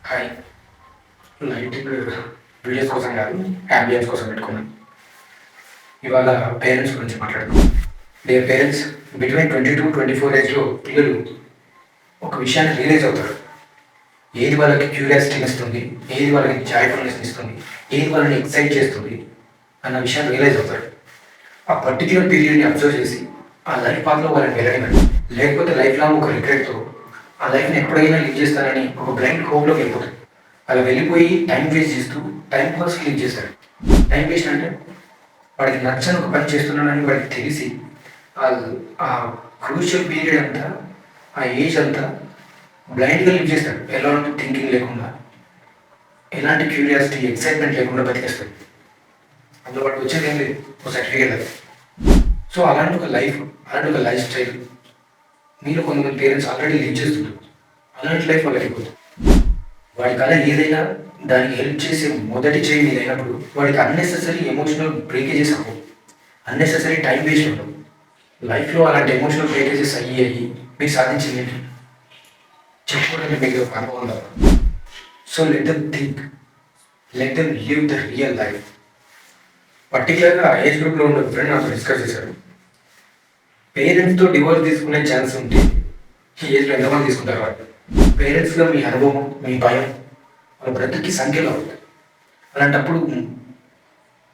Hi. Lighting videos కోసం కాదు, ambience కోసం పెట్టుకున్నాను. ఇవాళ పేరెంట్స్ గురించి మాట్లాడుతున్నాం. డియర్ పేరెంట్స్, బిట్వీన్ 22-24 ఏజ్లో పిల్లలు ఒక విషయాన్ని రియలైజ్ అవుతారు. ఏది వాళ్ళకి క్యూరియాసిటీని ఇస్తుంది, ఏది వాళ్ళకి జాయ్ఫుల్నెస్ ఇస్తుంది, ఏది వాళ్ళని ఎక్సైట్ చేస్తుంది అన్న విషయాన్ని రియలైజ్ అవుతారు. ఆ పర్టిక్యులర్ పీరియడ్ని అబ్జర్వ్ చేసి ఆ లైఫ్ పాత్లో వాళ్ళని వెళ్ళనివ్వండి. లేకపోతే లైఫ్ లాంగ్ ఒక రిగ్రెట్తో ఆ లైఫ్ని ఎప్పుడైనా లీడ్ చేస్తానని ఒక బ్లైండ్ హోప్లోకి వెళ్ళిపోతారు. అలా వెళ్ళిపోయి టైం వేస్ట్ చేస్తూ టైం పాస్ లీడ్ చేస్తాడు. టైం వేస్ట్ అంటే వాడికి నచ్చని ఒక పని చేస్తున్నానని వాడికి తెలిసి ఆ క్రూషియల్ పీరియడ్ అంతా, ఆ ఏజ్ అంతా బ్లైండ్గా లీడ్ చేస్తాడు. ఎలాంటి థింకింగ్ లేకుండా, ఎలాంటి క్యూరియాసిటీ, ఎక్సైట్మెంట్ లేకుండా బతికేస్తాడు. అందులో వాడికి వచ్చేది ఏం లేదు, ఒక సర్టిఫికేట్ లేదు. సో అలాంటి ఒక లైఫ్ స్టైల్ మీరు కొంతమంది పేరెంట్స్ ఆల్రెడీ లీడ్ చేస్తుంటారు. అలాంటి లైఫ్ వాళ్ళకి అయిపోతుంది. వాడి కళ ఏదైనా దానికి హెల్ప్ చేసే మొదటి చేయి మీద అయినప్పుడు వాడికి అన్నెసెసరీ ఎమోషనల్ బ్రేకేజెస్ అవ్వవు, అన్నెసెసరీ టైం వేస్ట్ ఉండవు. లైఫ్లో అలాంటి ఎమోషనల్ బ్రేకేజెస్ అయ్యి మీరు సాధించింది ఏంటి చెప్పుకోవడానికి మీకు ఒక అనుభవం ఉందా? So let them think, let them live the real life. పర్టికులర్గా ఏజ్ గ్రూప్లో ఉన్న ఫ్రెండ్ నాతో డిస్కస్ చేశారు. పేరెంట్స్తో డివోర్స్ తీసుకునే ఛాన్స్ ఉంటే ఈ ఏజ్లో ఎంతమంది తీసుకుంటారు? వాళ్ళు పేరెంట్స్లో మీ అనుభవం, మీ భయం వాళ్ళ బ్రతుక్కి సంఖ్యలో అవుతుంది. అలాంటప్పుడు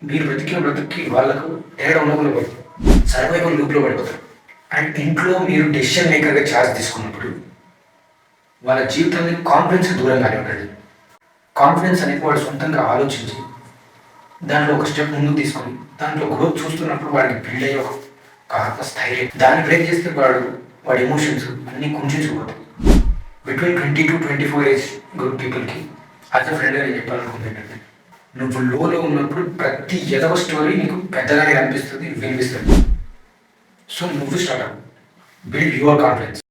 మీరు బ్రతికిన బ్రతుక్కి వాళ్ళకు తేడా ఉండకుండా పడుతుంది, సర్వైవల్ లూప్లో పడిపోతారు. అండ్ ఇంట్లో మీరు డెసిషన్ మేకర్గా ఛార్జ్ తీసుకున్నప్పుడు వాళ్ళ జీవితాన్ని కాన్ఫిడెన్స్కి దూరంగానే ఉండండి. కాన్ఫిడెన్స్ అనేది వాడు సొంతంగా ఆలోచించి దాంట్లో ఒక స్టెప్ ముందుకు తీసుకొని దాంట్లో గ్రోత్ చూస్తున్నప్పుడు వాడికి బిల్డ్ అయ్యే ఒక ఆత్మస్థైర్యం, దాన్ని బ్రేక్ చేస్తే వాడి ఎమోషన్స్ అన్నీ కుంచుకుపోతాయి. బిట్వీన్ 20-24 ఏజ్ గ్రూప్ పీపుల్కి యాజ్ అ ఫ్రెండ్గా నేను చెప్పాలనుకుంది ఏంటంటే, నువ్వు లోలో ఉన్నప్పుడు ప్రతి ఎదవ స్టోరీ నీకు పెద్దగానే కనిపిస్తుంది, వినిపిస్తుంది. సో నువ్వు స్టార్ట్ అవ్వు, బిల్డ్ యువర్ కాన్ఫిడెన్స్.